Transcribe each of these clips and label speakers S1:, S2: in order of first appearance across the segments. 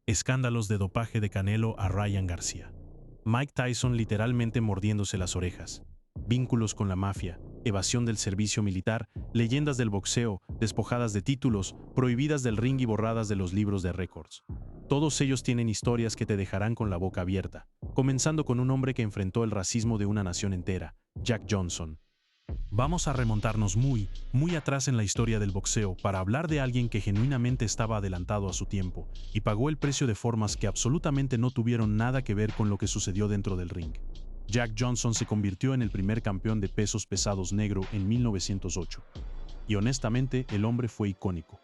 S1: Escándalos de dopaje de Canelo a Ryan García. Mike Tyson literalmente mordiéndose las orejas. Vínculos con la mafia, evasión del servicio militar, leyendas del boxeo, despojadas de títulos, prohibidas del ring y borradas de los libros de récords. Todos ellos tienen historias que te dejarán con la boca abierta, comenzando con un hombre que enfrentó el racismo de una nación entera, Jack Johnson. Vamos a remontarnos muy atrás en la historia del boxeo para hablar de alguien que genuinamente estaba adelantado a su tiempo y pagó el precio de formas que absolutamente no tuvieron nada que ver con lo que sucedió dentro del ring. Jack Johnson se convirtió en el primer campeón de pesos pesados negro en 1908. Y honestamente, el hombre fue icónico.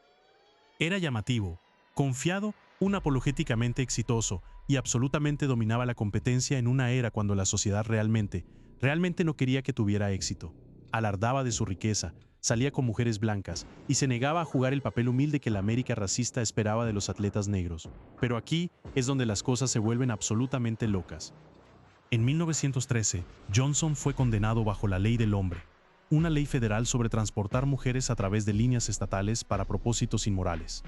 S1: Era llamativo, confiado, apologéticamente exitoso y absolutamente dominaba la competencia en una era cuando la sociedad realmente no quería que tuviera éxito. Alardaba de su riqueza, salía con mujeres blancas y se negaba a jugar el papel humilde que la América racista esperaba de los atletas negros. Pero aquí es donde las cosas se vuelven absolutamente locas. En 1913, Johnson fue condenado bajo la Ley del Hombre, una ley federal sobre transportar mujeres a través de líneas estatales para propósitos inmorales.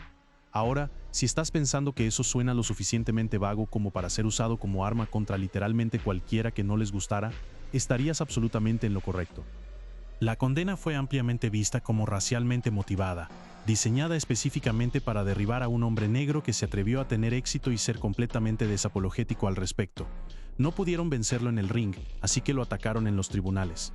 S1: Ahora, si estás pensando que eso suena lo suficientemente vago como para ser usado como arma contra literalmente cualquiera que no les gustara, estarías absolutamente en lo correcto. La condena fue ampliamente vista como racialmente motivada, diseñada específicamente para derribar a un hombre negro que se atrevió a tener éxito y ser completamente desapologético al respecto. No pudieron vencerlo en el ring, así que lo atacaron en los tribunales.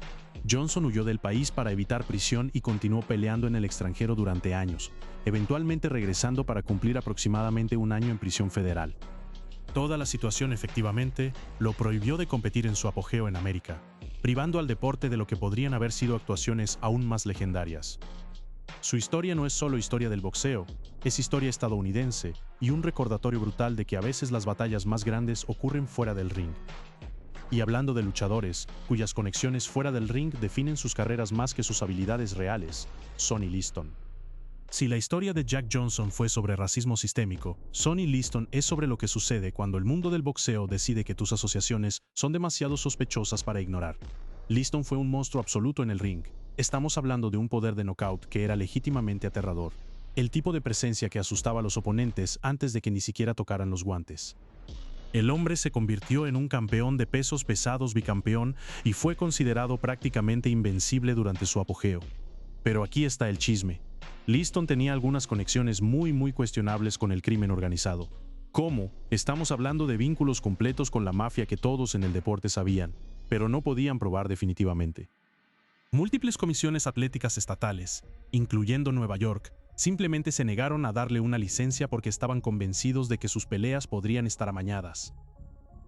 S1: Johnson huyó del país para evitar prisión y continuó peleando en el extranjero durante años, eventualmente regresando para cumplir aproximadamente un año en prisión federal. Toda la situación efectivamente lo prohibió de competir en su apogeo en América, privando al deporte de lo que podrían haber sido actuaciones aún más legendarias. Su historia no es solo historia del boxeo, es historia estadounidense y un recordatorio brutal de que a veces las batallas más grandes ocurren fuera del ring. Y hablando de luchadores, cuyas conexiones fuera del ring definen sus carreras más que sus habilidades reales, Sonny Liston. Si la historia de Jack Johnson fue sobre racismo sistémico, Sonny Liston es sobre lo que sucede cuando el mundo del boxeo decide que tus asociaciones son demasiado sospechosas para ignorar. Liston fue un monstruo absoluto en el ring. Estamos hablando de un poder de knockout que era legítimamente aterrador. El tipo de presencia que asustaba a los oponentes antes de que ni siquiera tocaran los guantes. El hombre se convirtió en un campeón de pesos pesados bicampeón y fue considerado prácticamente invencible durante su apogeo. Pero aquí está el chisme. Liston tenía algunas conexiones muy cuestionables con el crimen organizado. ¿Cómo? Estamos hablando de vínculos completos con la mafia que todos en el deporte sabían, pero no podían probar definitivamente. Múltiples comisiones atléticas estatales, incluyendo Nueva York, simplemente se negaron a darle una licencia porque estaban convencidos de que sus peleas podrían estar amañadas.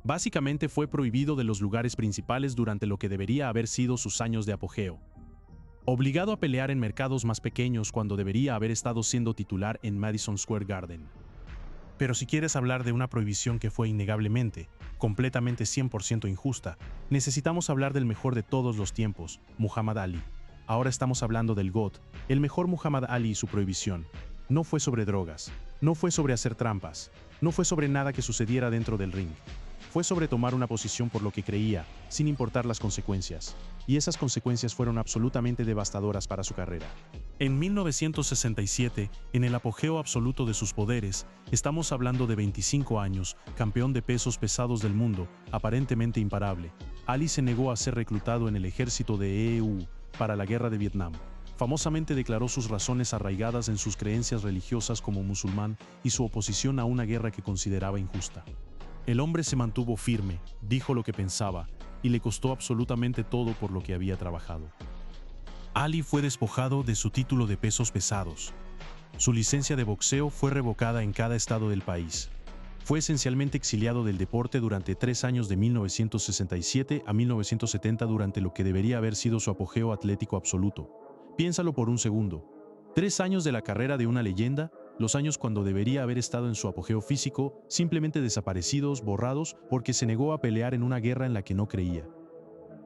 S1: Básicamente fue prohibido de los lugares principales durante lo que debería haber sido sus años de apogeo. Obligado a pelear en mercados más pequeños cuando debería haber estado siendo titular en Madison Square Garden. Pero si quieres hablar de una prohibición que fue innegablemente, completamente 100% injusta, necesitamos hablar del mejor de todos los tiempos, Muhammad Ali. Ahora estamos hablando del GOAT, el mejor Muhammad Ali y su prohibición. No fue sobre drogas, no fue sobre hacer trampas, no fue sobre nada que sucediera dentro del ring. Fue sobre tomar una posición por lo que creía, sin importar las consecuencias. Y esas consecuencias fueron absolutamente devastadoras para su carrera. En 1967, en el apogeo absoluto de sus poderes, estamos hablando de 25 años, campeón de pesos pesados del mundo, aparentemente imparable. Ali se negó a ser reclutado en el ejército de EEU para la guerra de Vietnam. Famosamente declaró sus razones arraigadas en sus creencias religiosas como musulmán y su oposición a una guerra que consideraba injusta. El hombre se mantuvo firme, dijo lo que pensaba, y le costó absolutamente todo por lo que había trabajado. Ali fue despojado de su título de pesos pesados. Su licencia de boxeo fue revocada en cada estado del país. Fue esencialmente exiliado del deporte durante 3 años de 1967 a 1970 durante lo que debería haber sido su apogeo atlético absoluto. Piénsalo por un segundo. 3 años de la carrera de una leyenda, los años cuando debería haber estado en su apogeo físico, simplemente desaparecidos, borrados, porque se negó a pelear en una guerra en la que no creía.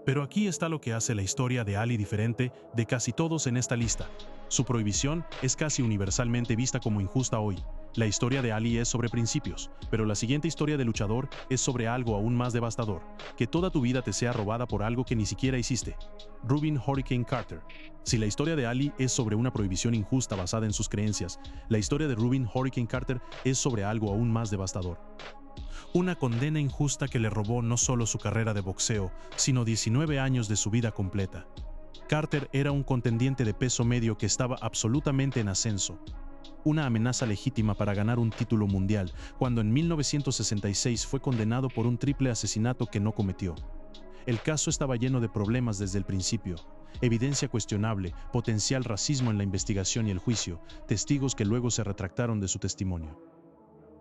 S1: Pero aquí está lo que hace la historia de Ali diferente de casi todos en esta lista. Su prohibición es casi universalmente vista como injusta hoy. La historia de Ali es sobre principios, pero la siguiente historia del luchador es sobre algo aún más devastador, que toda tu vida te sea robada por algo que ni siquiera hiciste. Rubin Hurricane Carter. Si la historia de Ali es sobre una prohibición injusta basada en sus creencias, la historia de Rubin Hurricane Carter es sobre algo aún más devastador. Una condena injusta que le robó no solo su carrera de boxeo, sino 19 años de su vida completa. Carter era un contendiente de peso medio que estaba absolutamente en ascenso. Una amenaza legítima para ganar un título mundial, cuando en 1966 fue condenado por un triple asesinato que no cometió. El caso estaba lleno de problemas desde el principio. Evidencia cuestionable, potencial racismo en la investigación y el juicio, testigos que luego se retractaron de su testimonio.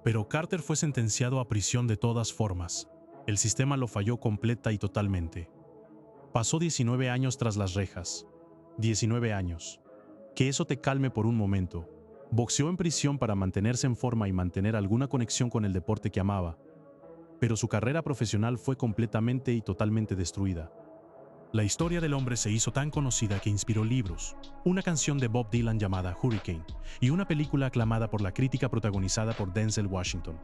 S1: Pero Carter fue sentenciado a prisión de todas formas. El sistema lo falló completa y totalmente. Pasó 19 años tras las rejas. 19 años. Que eso te calme por un momento. Boxeó en prisión para mantenerse en forma y mantener alguna conexión con el deporte que amaba. Pero su carrera profesional fue completamente y totalmente destruida. La historia del hombre se hizo tan conocida que inspiró libros, una canción de Bob Dylan llamada Hurricane y una película aclamada por la crítica protagonizada por Denzel Washington.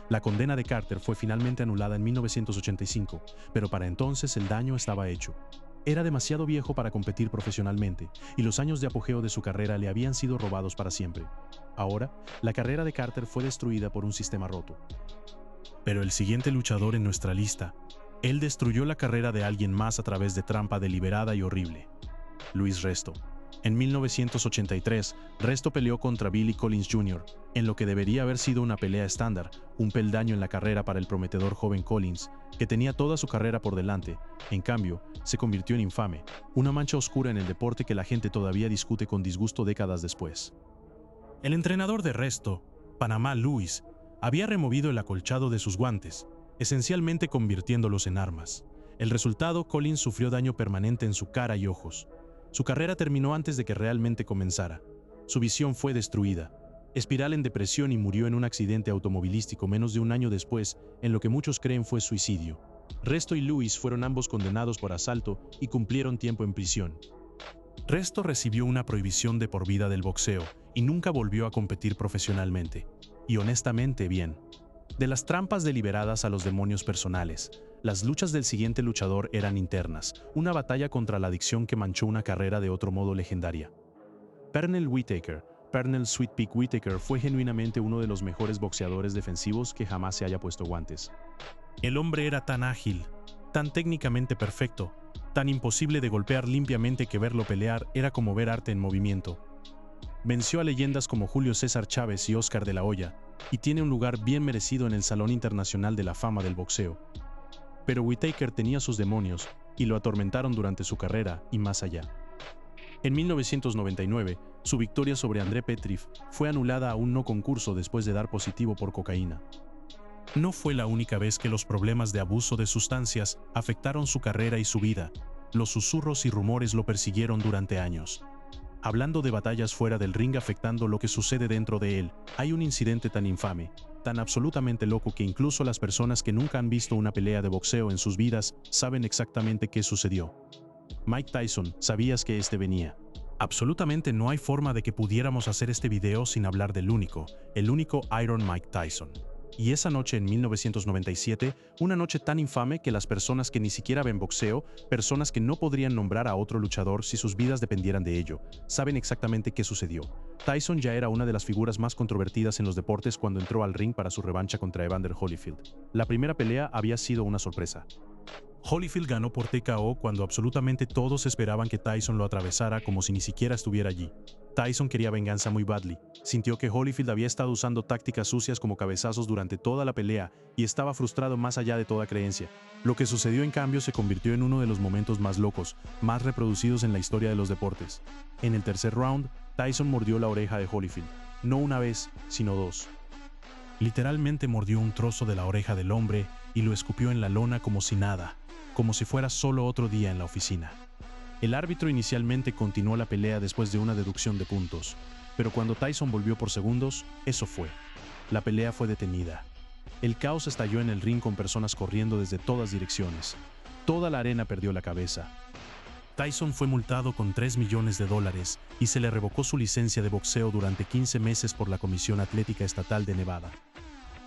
S1: La condena de Carter fue finalmente anulada en 1985, pero para entonces el daño estaba hecho. Era demasiado viejo para competir profesionalmente, y los años de apogeo de su carrera le habían sido robados para siempre. Ahora, la carrera de Carter fue destruida por un sistema roto. Pero el siguiente luchador en nuestra lista, él destruyó la carrera de alguien más a través de trampa deliberada y horrible. Luis Resto. En 1983, Resto peleó contra Billy Collins Jr., en lo que debería haber sido una pelea estándar, un peldaño en la carrera para el prometedor joven Collins, que tenía toda su carrera por delante. En cambio, se convirtió en infame, una mancha oscura en el deporte que la gente todavía discute con disgusto décadas después. El entrenador de Resto, Panamá Luis, había removido el acolchado de sus guantes, esencialmente convirtiéndolos en armas. El resultado, Collins sufrió daño permanente en su cara y ojos. Su carrera terminó antes de que realmente comenzara. Su visión fue destruida. Espiral en depresión y murió en un accidente automovilístico menos de un año después, en lo que muchos creen fue suicidio. Resto y Lewis fueron ambos condenados por asalto y cumplieron tiempo en prisión. Resto recibió una prohibición de por vida del boxeo y nunca volvió a competir profesionalmente. Y honestamente bien. De las trampas deliberadas a los demonios personales, las luchas del siguiente luchador eran internas, una batalla contra la adicción que manchó una carrera de otro modo legendaria. Pernell Whitaker, Pernell Sweet Pea Whitaker fue genuinamente uno de los mejores boxeadores defensivos que jamás se haya puesto guantes. El hombre era tan ágil, tan técnicamente perfecto, tan imposible de golpear limpiamente que verlo pelear era como ver arte en movimiento. Venció a leyendas como Julio César Chávez y Oscar de la Hoya, y tiene un lugar bien merecido en el Salón Internacional de la Fama del Boxeo. Pero Whitaker tenía sus demonios, y lo atormentaron durante su carrera y más allá. En 1999, su victoria sobre André Petriv fue anulada a un no concurso después de dar positivo por cocaína. No fue la única vez que los problemas de abuso de sustancias afectaron su carrera y su vida. Los susurros y rumores lo persiguieron durante años. Hablando de batallas fuera del ring afectando lo que sucede dentro de él, hay un incidente tan infame, tan absolutamente loco que incluso las personas que nunca han visto una pelea de boxeo en sus vidas saben exactamente qué sucedió. Mike Tyson, ¿sabías que este venía? Absolutamente no hay forma de que pudiéramos hacer este video sin hablar del único, el único Iron Mike Tyson. Y esa noche en 1997, una noche tan infame que las personas que ni siquiera ven boxeo, personas que no podrían nombrar a otro luchador si sus vidas dependieran de ello, saben exactamente qué sucedió. Tyson ya era una de las figuras más controvertidas en los deportes cuando entró al ring para su revancha contra Evander Holyfield. La primera pelea había sido una sorpresa. Holyfield ganó por TKO cuando absolutamente todos esperaban que Tyson lo atravesara como si ni siquiera estuviera allí. Tyson quería venganza muy badly. Sintió que Holyfield había estado usando tácticas sucias como cabezazos durante toda la pelea y estaba frustrado más allá de toda creencia. Lo que sucedió en cambio se convirtió en uno de los momentos más locos, más reproducidos en la historia de los deportes. En el tercer round, Tyson mordió la oreja de Holyfield. No una vez, sino dos. Literalmente mordió un trozo de la oreja del hombre y lo escupió en la lona como si nada, como si fuera solo otro día en la oficina. El árbitro inicialmente continuó la pelea después de una deducción de puntos, pero cuando Tyson volvió por segundos, eso fue. La pelea fue detenida. El caos estalló en el ring con personas corriendo desde todas direcciones. Toda la arena perdió la cabeza. Tyson fue multado con $3 millones y se le revocó su licencia de boxeo durante 15 meses por la Comisión Atlética Estatal de Nevada.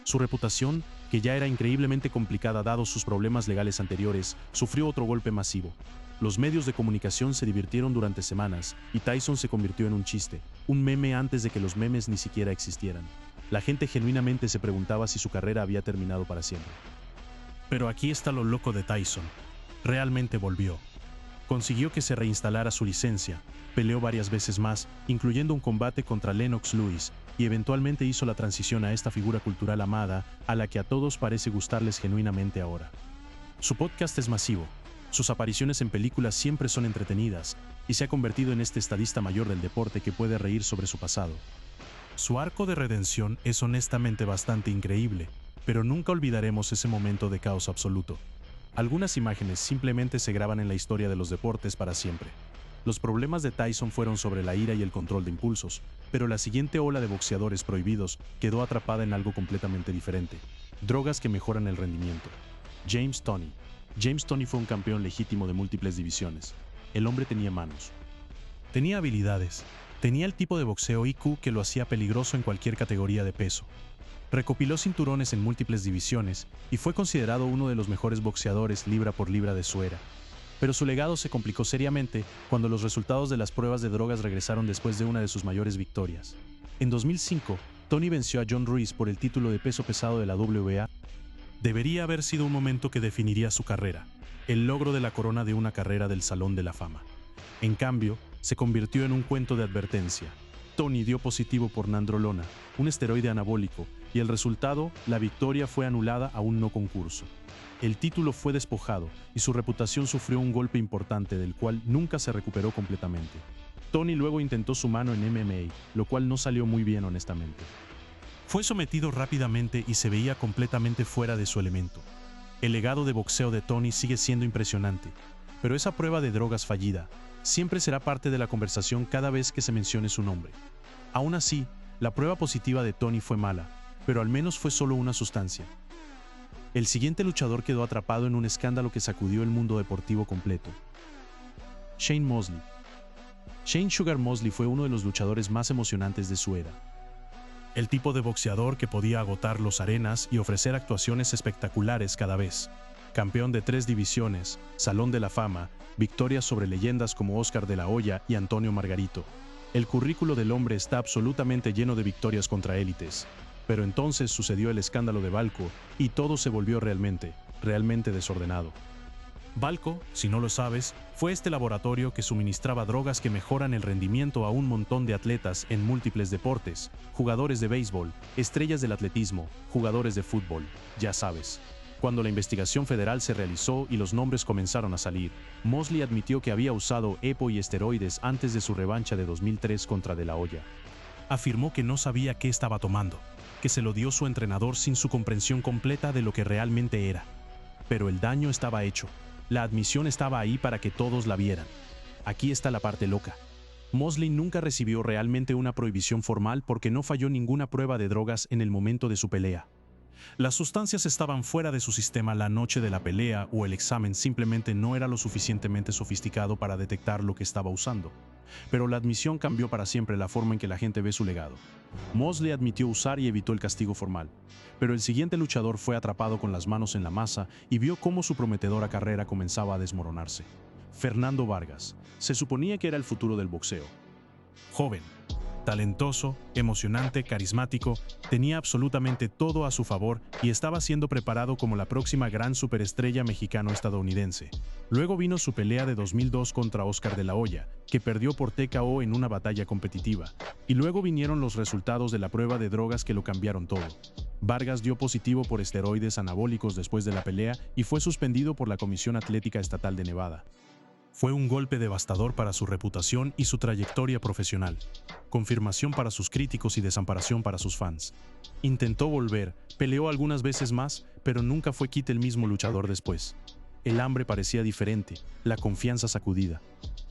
S1: Su reputación, que ya era increíblemente complicada dados sus problemas legales anteriores, sufrió otro golpe masivo. Los medios de comunicación se divirtieron durante semanas y Tyson se convirtió en un chiste, un meme antes de que los memes ni siquiera existieran. La gente genuinamente se preguntaba si su carrera había terminado para siempre. Pero aquí está lo loco de Tyson. Realmente volvió. Consiguió que se reinstalara su licencia, peleó varias veces más, incluyendo un combate contra Lennox Lewis, y eventualmente hizo la transición a esta figura cultural amada, a la que a todos parece gustarles genuinamente ahora. Su podcast es masivo, sus apariciones en películas siempre son entretenidas, y se ha convertido en este estadista mayor del deporte que puede reír sobre su pasado. Su arco de redención es honestamente bastante increíble, pero nunca olvidaremos ese momento de caos absoluto. Algunas imágenes simplemente se graban en la historia de los deportes para siempre. Los problemas de Tyson fueron sobre la ira y el control de impulsos, pero la siguiente ola de boxeadores prohibidos quedó atrapada en algo completamente diferente: drogas que mejoran el rendimiento. James Toney. James Toney fue un campeón legítimo de múltiples divisiones. El hombre tenía manos. Tenía habilidades. Tenía el tipo de boxeo IQ que lo hacía peligroso en cualquier categoría de peso. Recopiló cinturones en múltiples divisiones y fue considerado uno de los mejores boxeadores libra por libra de su era. Pero su legado se complicó seriamente cuando los resultados de las pruebas de drogas regresaron después de una de sus mayores victorias. En 2005, Toney venció a John Ruiz por el título de peso pesado de la WBA. Debería haber sido un momento que definiría su carrera, el logro de la corona de una carrera del Salón de la Fama. En cambio, se convirtió en un cuento de advertencia. Toney dio positivo por nandrolona, un esteroide anabólico, y el resultado, la victoria, fue anulada a un no concurso. El título fue despojado y su reputación sufrió un golpe importante del cual nunca se recuperó completamente. Toney luego intentó su mano en MMA, lo cual no salió muy bien honestamente. Fue sometido rápidamente y se veía completamente fuera de su elemento. El legado de boxeo de Toney sigue siendo impresionante, pero esa prueba de drogas fallida siempre será parte de la conversación cada vez que se mencione su nombre. Aún así, la prueba positiva de Toney fue mala, pero al menos fue solo una sustancia. El siguiente luchador quedó atrapado en un escándalo que sacudió el mundo deportivo completo. Shane Mosley. Shane Sugar Mosley fue uno de los luchadores más emocionantes de su era. El tipo de boxeador que podía agotar las arenas y ofrecer actuaciones espectaculares cada vez. Campeón de 3 divisiones, Salón de la Fama, victorias sobre leyendas como Oscar de la Hoya y Antonio Margarito. El currículo del hombre está absolutamente lleno de victorias contra élites. Pero entonces sucedió el escándalo de Balco y todo se volvió realmente desordenado. Balco, si no lo sabes, fue este laboratorio que suministraba drogas que mejoran el rendimiento a un montón de atletas en múltiples deportes, jugadores de béisbol, estrellas del atletismo, jugadores de fútbol, ya sabes. Cuando la investigación federal se realizó y los nombres comenzaron a salir, Mosley admitió que había usado EPO y esteroides antes de su revancha de 2003 contra De La Hoya. Afirmó que no sabía qué estaba tomando, que se lo dio su entrenador sin su comprensión completa de lo que realmente era. Pero el daño estaba hecho. La admisión estaba ahí para que todos la vieran. Aquí está la parte loca. Mosley nunca recibió realmente una prohibición formal porque no falló ninguna prueba de drogas en el momento de su pelea. Las sustancias estaban fuera de su sistema la noche de la pelea o el examen simplemente no era lo suficientemente sofisticado para detectar lo que estaba usando. Pero la admisión cambió para siempre la forma en que la gente ve su legado. Mosley admitió usar y evitó el castigo formal. Pero el siguiente luchador fue atrapado con las manos en la masa y vio cómo su prometedora carrera comenzaba a desmoronarse. Fernando Vargas. Se suponía que era el futuro del boxeo. Joven, talentoso, emocionante, carismático, tenía absolutamente todo a su favor y estaba siendo preparado como la próxima gran superestrella mexicano-estadounidense. Luego vino su pelea de 2002 contra Oscar de la Hoya, que perdió por TKO en una batalla competitiva, y luego vinieron los resultados de la prueba de drogas que lo cambiaron todo. Vargas dio positivo por esteroides anabólicos después de la pelea y fue suspendido por la Comisión Atlética Estatal de Nevada. Fue un golpe devastador para su reputación y su trayectoria profesional. Confirmación para sus críticos y desamparación para sus fans. Intentó volver, peleó algunas veces más, pero nunca fue quite el mismo luchador después. El hambre parecía diferente, la confianza sacudida.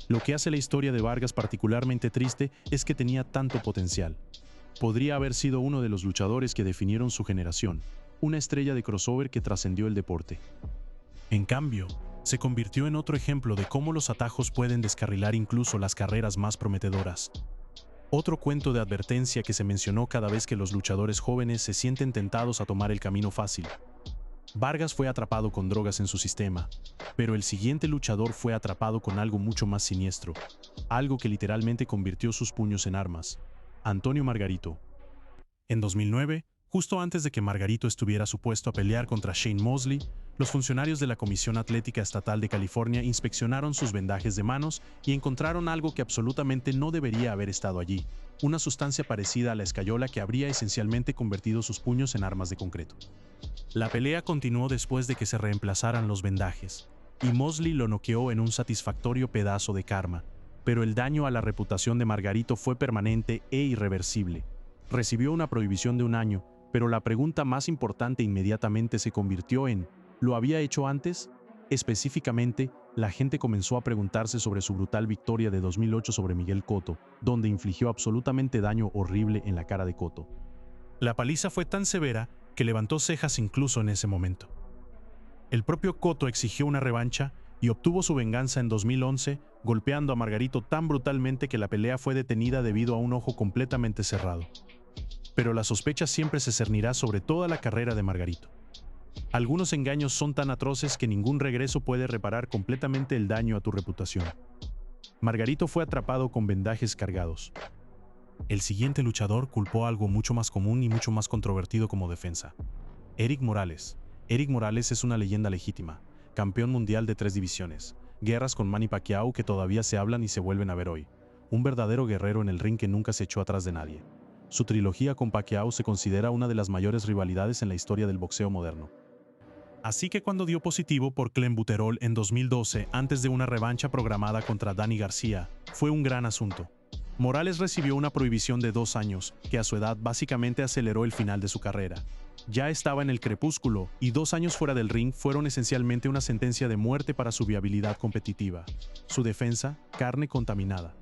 S1: Lo que hace la historia de Vargas particularmente triste es que tenía tanto potencial. Podría haber sido uno de los luchadores que definieron su generación, una estrella de crossover que trascendió el deporte. En cambio, se convirtió en otro ejemplo de cómo los atajos pueden descarrilar incluso las carreras más prometedoras. Otro cuento de advertencia que se mencionó cada vez que los luchadores jóvenes se sienten tentados a tomar el camino fácil. Vargas fue atrapado con drogas en su sistema, pero el siguiente luchador fue atrapado con algo mucho más siniestro, algo que literalmente convirtió sus puños en armas: Antonio Margarito. En 2009, justo antes de que Margarito estuviera supuesto a pelear contra Shane Mosley, los funcionarios de la Comisión Atlética Estatal de California inspeccionaron sus vendajes de manos y encontraron algo que absolutamente no debería haber estado allí: una sustancia parecida a la escayola que habría esencialmente convertido sus puños en armas de concreto. La pelea continuó después de que se reemplazaran los vendajes, y Mosley lo noqueó en un satisfactorio pedazo de karma, pero el daño a la reputación de Margarito fue permanente e irreversible. Recibió una prohibición de 1 año, pero la pregunta más importante inmediatamente se convirtió en: ¿lo había hecho antes? Específicamente, la gente comenzó a preguntarse sobre su brutal victoria de 2008 sobre Miguel Cotto, donde infligió absolutamente daño horrible en la cara de Cotto. La paliza fue tan severa que levantó cejas incluso en ese momento. El propio Cotto exigió una revancha y obtuvo su venganza en 2011, golpeando a Margarito tan brutalmente que la pelea fue detenida debido a un ojo completamente cerrado. Pero la sospecha siempre se cernirá sobre toda la carrera de Margarito. Algunos engaños son tan atroces que ningún regreso puede reparar completamente el daño a tu reputación. Margarito fue atrapado con vendajes cargados. El siguiente luchador culpó algo mucho más común y mucho más controvertido como defensa: Erik Morales. Erik Morales es una leyenda legítima, campeón mundial de 3 divisiones, guerras con Manny Pacquiao que todavía se hablan y se vuelven a ver hoy, un verdadero guerrero en el ring que nunca se echó atrás de nadie. Su trilogía con Pacquiao se considera una de las mayores rivalidades en la historia del boxeo moderno. Así que cuando dio positivo por clenbuterol en 2012 antes de una revancha programada contra Danny García, fue un gran asunto. Morales recibió una prohibición de 2 años, que a su edad básicamente aceleró el final de su carrera. Ya estaba en el crepúsculo, y 2 años fuera del ring fueron esencialmente una sentencia de muerte para su viabilidad competitiva. Su defensa: carne contaminada.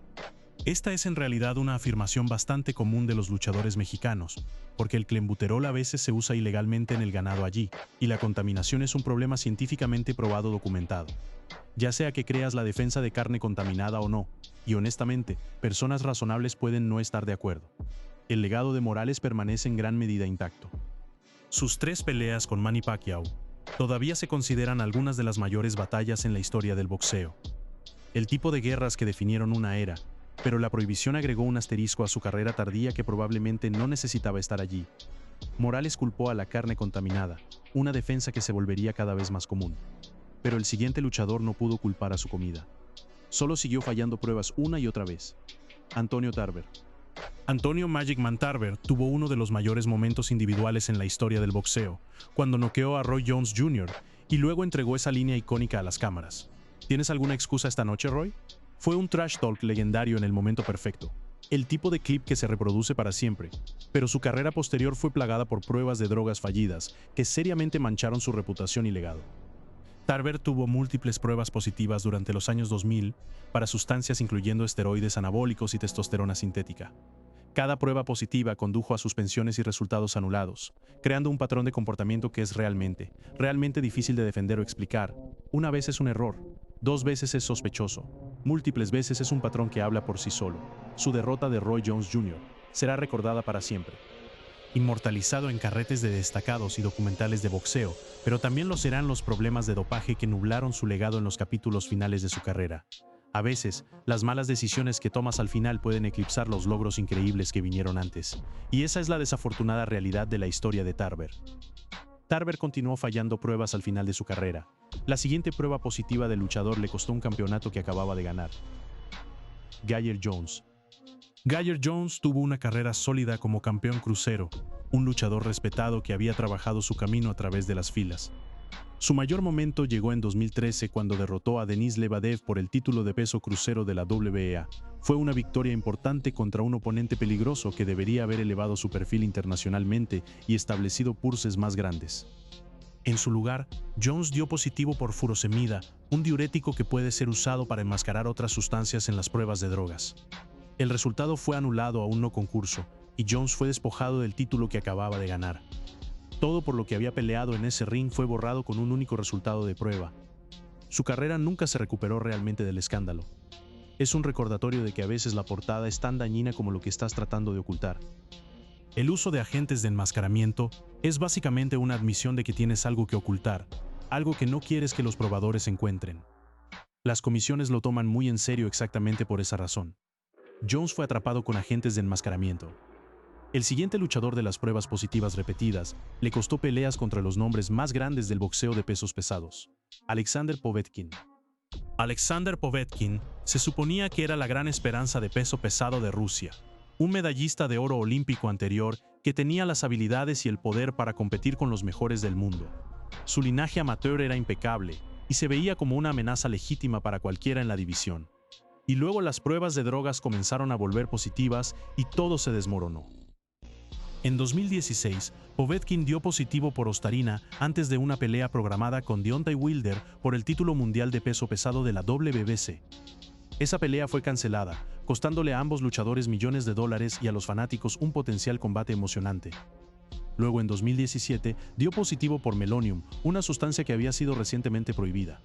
S1: Esta es en realidad una afirmación bastante común de los luchadores mexicanos, porque el clenbuterol a veces se usa ilegalmente en el ganado allí, y la contaminación es un problema científicamente probado documentado. Ya sea que creas la defensa de carne contaminada o no, y honestamente, personas razonables pueden no estar de acuerdo. El legado de Morales permanece en gran medida intacto. Sus 3 peleas con Manny Pacquiao todavía se consideran algunas de las mayores batallas en la historia del boxeo. El tipo de guerras que definieron una era, pero la prohibición agregó un asterisco a su carrera tardía que probablemente no necesitaba estar allí. Morales culpó a la carne contaminada, una defensa que se volvería cada vez más común. Pero el siguiente luchador no pudo culpar a su comida. Solo siguió fallando pruebas una y otra vez: Antonio Tarver. Antonio Magic Man Tarver tuvo uno de los mayores momentos individuales en la historia del boxeo, cuando noqueó a Roy Jones Jr. y luego entregó esa línea icónica a las cámaras: ¿tienes alguna excusa esta noche, Roy? Fue un trash talk legendario en el momento perfecto, el tipo de clip que se reproduce para siempre, pero su carrera posterior fue plagada por pruebas de drogas fallidas que seriamente mancharon su reputación y legado. Tarver tuvo múltiples pruebas positivas durante los años 2000 para sustancias incluyendo esteroides anabólicos y testosterona sintética. Cada prueba positiva condujo a suspensiones y resultados anulados, creando un patrón de comportamiento que es realmente difícil de defender o explicar. Una vez es un error, 2 veces es sospechoso, múltiples veces es un patrón que habla por sí solo. Su derrota de Roy Jones Jr. será recordada para siempre. Inmortalizado en carretes de destacados y documentales de boxeo, pero también lo serán los problemas de dopaje que nublaron su legado en los capítulos finales de su carrera. A veces, las malas decisiones que tomas al final pueden eclipsar los logros increíbles que vinieron antes, y esa es la desafortunada realidad de la historia de Tarver. Tarver continuó fallando pruebas al final de su carrera. La siguiente prueba positiva del luchador le costó un campeonato que acababa de ganar: Gyer Jones. Gyer Jones tuvo una carrera sólida como campeón crucero, un luchador respetado que había trabajado su camino a través de las filas. Su mayor momento llegó en 2013 cuando derrotó a Denis Lebedev por el título de peso crucero de la WBA. Fue una victoria importante contra un oponente peligroso que debería haber elevado su perfil internacionalmente y establecido purses más grandes. En su lugar, Jones dio positivo por furosemida, un diurético que puede ser usado para enmascarar otras sustancias en las pruebas de drogas. El resultado fue anulado a un no concurso, y Jones fue despojado del título que acababa de ganar. Todo por lo que había peleado en ese ring fue borrado con un único resultado de prueba. Su carrera nunca se recuperó realmente del escándalo. Es un recordatorio de que a veces la portada es tan dañina como lo que estás tratando de ocultar. El uso de agentes de enmascaramiento es básicamente una admisión de que tienes algo que ocultar, algo que no quieres que los probadores encuentren. Las comisiones lo toman muy en serio exactamente por esa razón. Jones fue atrapado con agentes de enmascaramiento. El siguiente luchador de las pruebas positivas repetidas le costó peleas contra los nombres más grandes del boxeo de pesos pesados, Alexander Povetkin. Alexander Povetkin se suponía que era la gran esperanza de peso pesado de Rusia, un medallista de oro olímpico anterior que tenía las habilidades y el poder para competir con los mejores del mundo. Su linaje amateur era impecable y se veía como una amenaza legítima para cualquiera en la división. Y luego las pruebas de drogas comenzaron a volver positivas y todo se desmoronó. En 2016, Povetkin dio positivo por ostarina antes de una pelea programada con Deontay Wilder por el título mundial de peso pesado de la WBC. Esa pelea fue cancelada, costándole a ambos luchadores millones de dólares y a los fanáticos un potencial combate emocionante. Luego, en 2017, dio positivo por melonium, una sustancia que había sido recientemente prohibida.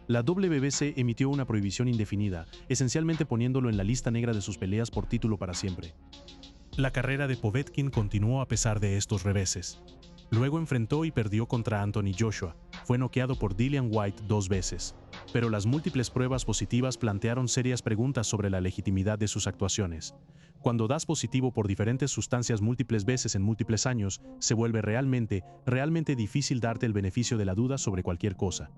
S1: La WBC emitió una prohibición indefinida, esencialmente poniéndolo en la lista negra de sus peleas por título para siempre. La carrera de Povetkin continuó a pesar de estos reveses. Luego enfrentó y perdió contra Anthony Joshua, fue noqueado por Dillian Whyte 2 veces, pero las múltiples pruebas positivas plantearon serias preguntas sobre la legitimidad de sus actuaciones. Cuando das positivo por diferentes sustancias múltiples veces en múltiples años, se vuelve realmente difícil darte el beneficio de la duda sobre cualquier cosa.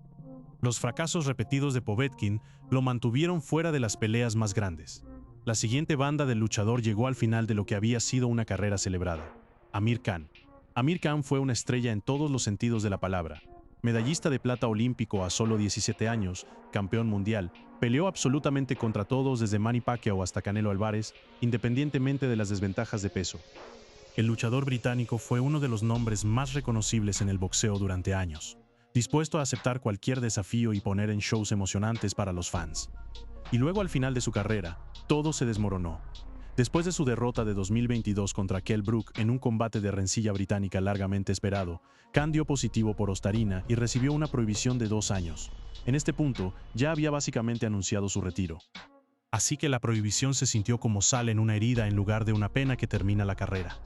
S1: Los fracasos repetidos de Povetkin lo mantuvieron fuera de las peleas más grandes. La siguiente banda del luchador llegó al final de lo que había sido una carrera celebrada. Amir Khan. Amir Khan fue una estrella en todos los sentidos de la palabra. Medallista de plata olímpico a solo 17 años, campeón mundial, peleó absolutamente contra todos desde Manny Pacquiao hasta Canelo Álvarez, independientemente de las desventajas de peso. El luchador británico fue uno de los nombres más reconocibles en el boxeo durante años, dispuesto a aceptar cualquier desafío y poner en shows emocionantes para los fans. Y luego al final de su carrera, todo se desmoronó. Después de su derrota de 2022 contra Kell Brook en un combate de rencilla británica largamente esperado, Khan dio positivo por ostarina y recibió una prohibición de 2 años. En este punto, ya había básicamente anunciado su retiro. Así que la prohibición se sintió como sal en una herida en lugar de una pena que termina la carrera.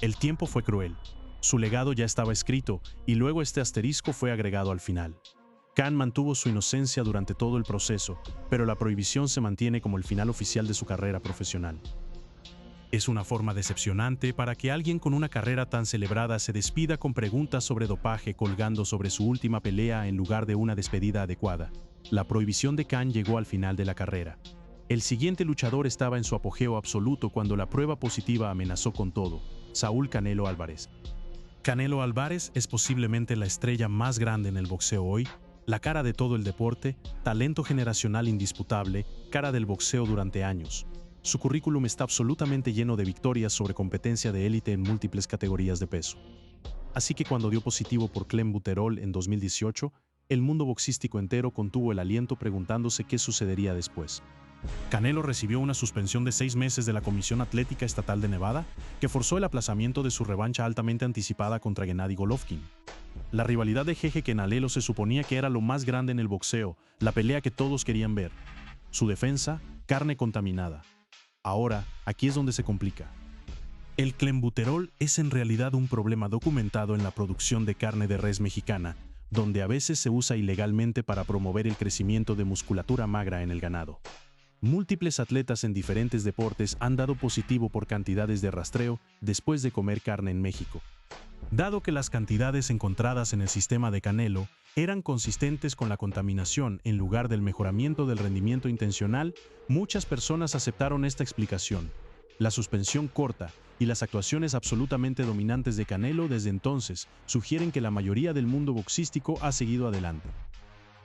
S1: El tiempo fue cruel. Su legado ya estaba escrito y luego este asterisco fue agregado al final. Khan mantuvo su inocencia durante todo el proceso, pero la prohibición se mantiene como el final oficial de su carrera profesional. Es una forma decepcionante para que alguien con una carrera tan celebrada se despida con preguntas sobre dopaje colgando sobre su última pelea en lugar de una despedida adecuada. La prohibición de Khan llegó al final de la carrera. El siguiente luchador estaba en su apogeo absoluto cuando la prueba positiva amenazó con todo: Saúl Canelo Álvarez. Canelo Álvarez es posiblemente la estrella más grande en el boxeo hoy, la cara de todo el deporte, talento generacional indisputable, cara del boxeo durante años. Su currículum está absolutamente lleno de victorias sobre competencia de élite en múltiples categorías de peso. Así que cuando dio positivo por clenbuterol en 2018, el mundo boxístico entero contuvo el aliento preguntándose qué sucedería después. Canelo recibió una suspensión de 6 meses de la Comisión Atlética Estatal de Nevada, que forzó el aplazamiento de su revancha altamente anticipada contra Gennady Golovkin. La rivalidad de Jeje-Canelo se suponía que era lo más grande en el boxeo, la pelea que todos querían ver. Su defensa, carne contaminada. Ahora, aquí es donde se complica. El clenbuterol es en realidad un problema documentado en la producción de carne de res mexicana, donde a veces se usa ilegalmente para promover el crecimiento de musculatura magra en el ganado. Múltiples atletas en diferentes deportes han dado positivo por cantidades de rastreo después de comer carne en México. Dado que las cantidades encontradas en el sistema de Canelo eran consistentes con la contaminación en lugar del mejoramiento del rendimiento intencional, muchas personas aceptaron esta explicación. La suspensión corta y las actuaciones absolutamente dominantes de Canelo desde entonces sugieren que la mayoría del mundo boxístico ha seguido adelante.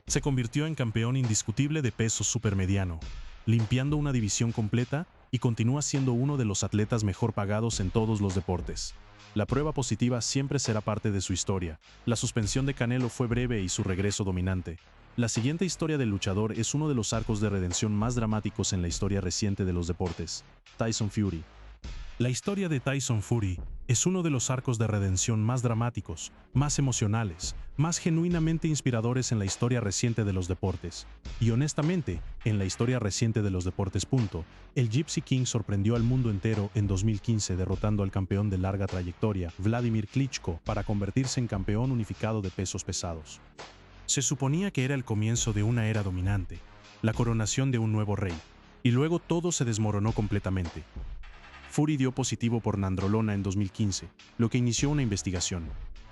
S1: Se convirtió en campeón indiscutible de peso supermediano, limpiando una división completa, y continúa siendo uno de los atletas mejor pagados en todos los deportes. La prueba positiva siempre será parte de su historia. La suspensión de Canelo fue breve y su regreso dominante. La siguiente historia del luchador es uno de los arcos de redención más dramáticos en la historia reciente de los deportes: Tyson Fury. La historia de Tyson Fury es uno de los arcos de redención más dramáticos, más emocionales, más genuinamente inspiradores en la historia reciente de los deportes. Y honestamente, en la historia reciente de los deportes. El Gypsy King sorprendió al mundo entero en 2015 derrotando al campeón de larga trayectoria, Vladimir Klitschko, para convertirse en campeón unificado de pesos pesados. Se suponía que era el comienzo de una era dominante, la coronación de un nuevo rey, y luego todo se desmoronó completamente. Fury dio positivo por nandrolona en 2015, lo que inició una investigación.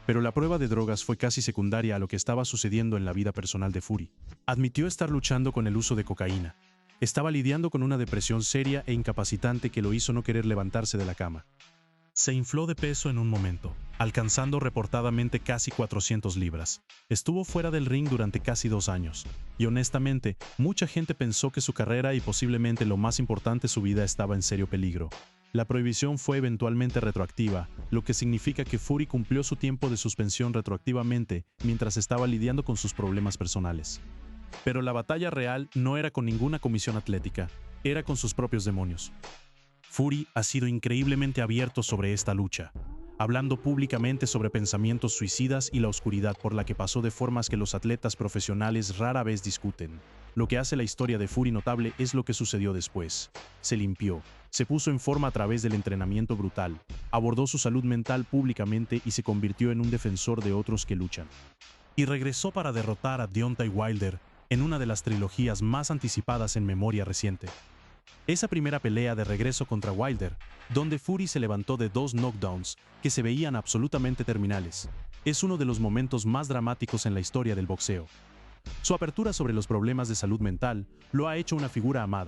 S1: Pero la prueba de drogas fue casi secundaria a lo que estaba sucediendo en la vida personal de Fury. Admitió estar luchando con el uso de cocaína. Estaba lidiando con una depresión seria e incapacitante que lo hizo no querer levantarse de la cama. Se infló de peso en un momento, alcanzando reportadamente casi 400 libras. Estuvo fuera del ring durante casi 2 años. Y honestamente, mucha gente pensó que su carrera y posiblemente lo más importante, su vida, estaba en serio peligro. La prohibición fue eventualmente retroactiva, lo que significa que Fury cumplió su tiempo de suspensión retroactivamente mientras estaba lidiando con sus problemas personales. Pero la batalla real no era con ninguna comisión atlética, era con sus propios demonios. Fury ha sido increíblemente abierto sobre esta lucha, hablando públicamente sobre pensamientos suicidas y la oscuridad por la que pasó de formas que los atletas profesionales rara vez discuten. Lo que hace la historia de Fury notable es lo que sucedió después. Se limpió, se puso en forma a través del entrenamiento brutal, abordó su salud mental públicamente y se convirtió en un defensor de otros que luchan. Y regresó para derrotar a Deontay Wilder en una de las trilogías más anticipadas en memoria reciente. Esa primera pelea de regreso contra Wilder, donde Fury se levantó de 2 knockdowns que se veían absolutamente terminales, es uno de los momentos más dramáticos en la historia del boxeo. Su apertura sobre los problemas de salud mental lo ha hecho una figura amada.